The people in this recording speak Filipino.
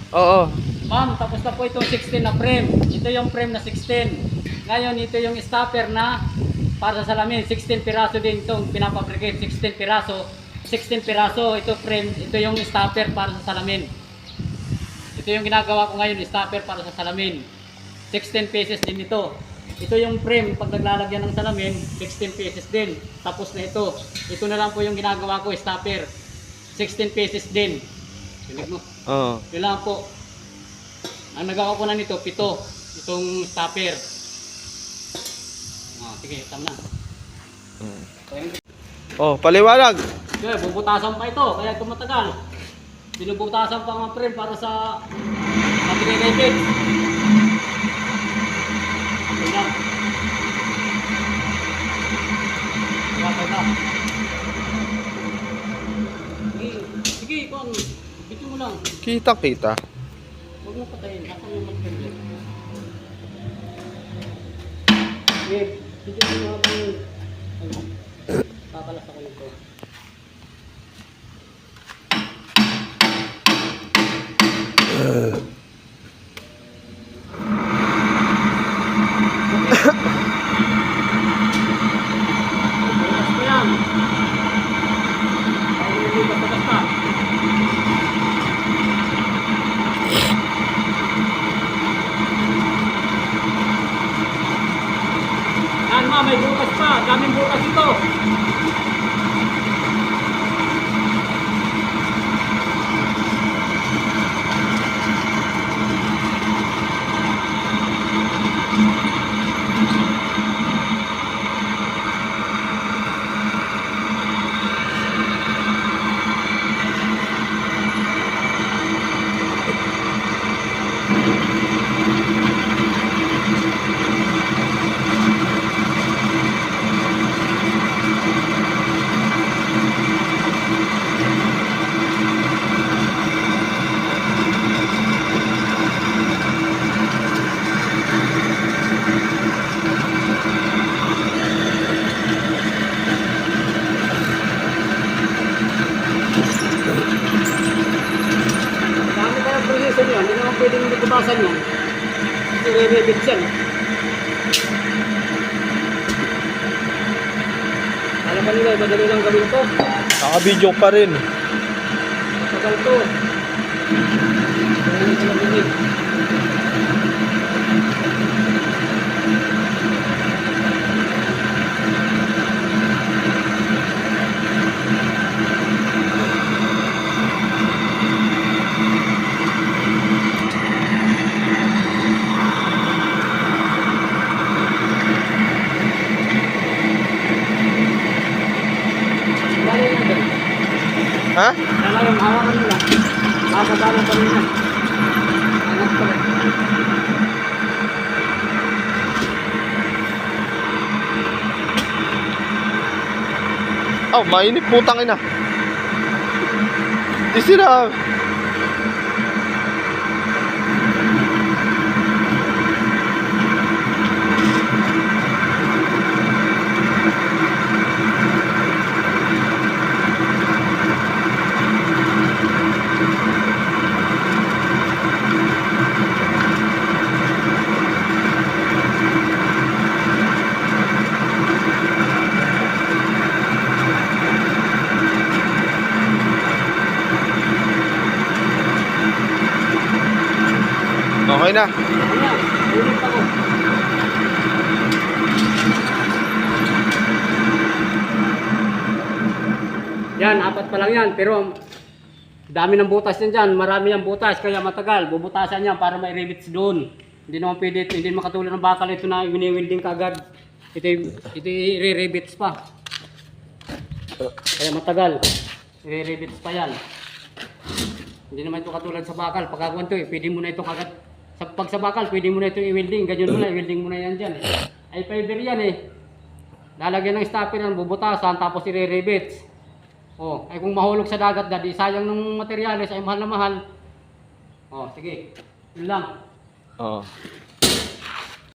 Oo. Ma'am, tapos na po itong 16 na frame. Ito yung frame na 16. Ngayon, ito yung stopper na para sa salamin. 16 piraso din itong pinapabricate. 16 piraso. 16 piraso. Ito frame. Ito yung stopper para sa salamin. Ito yung ginagawa ko ngayon, stopper para sa salamin. 16 pieces din ito. Ito yung frame, pag naglalagyan ng salamin, 16 pieces din. Tapos na ito. Ito na lang po yung ginagawa ko, stopper. 16 pieces din. Pinig mo. Oo. Yun lang po. Ang nagawa ko na nito, 7. Itong stopper. Sige, tama na. Oh, paliwanag. Okay, bubutasan pa ito, kaya ito matagal. Binubutasan pa ang frame para sa pag-re-rebit. Okay lang. Kaya. Sige, ikon. Bito mo lang. Kita. Huwag mo patayin. Nasaan yung mag-rebit? Sige, bito mo lang habang tatalas ako nito. May bukas pa, daming bukas ito. Hindi naman pwedeng butasan yan. I-rebit yan. Alam ba nila, madali lang gawin to. Naka-video pa rin. Matagal to. Kaya nito lang binig. Ha? Kailangan hawakan nila. Nakakadala pa rin yan. Angat pa rin. Oh, mainit putang ina. Di sila. Okay na. Ayan, ulit ako. Yan, 4 pa lang yan. Pero dami ng butas yan dyan. Marami yung butas, kaya matagal. Bubutasan yan para may rivets doon. Hindi naman pwede ito. Hindi makatulad ng bakal ito na wini-welding kagad. Ito i-rivets pa. Kaya matagal. I-rivets pa yan. Hindi naman ito katulad sa bakal. Pagkakuan ito pwede mo na ito kagad. Pag sa bakal, pwede mo na ito i-welding. Ganyan mo na, i-welding mo na yan dyan. Ay fiber yan eh. Lalagyan ng stopper yan, bubutasan, tapos i-rivets. Oh, ay kung mahulog sa dagat, daddy, sayang ng materyales, ay mahal na mahal. Oh, sige. Yun lang. Oo.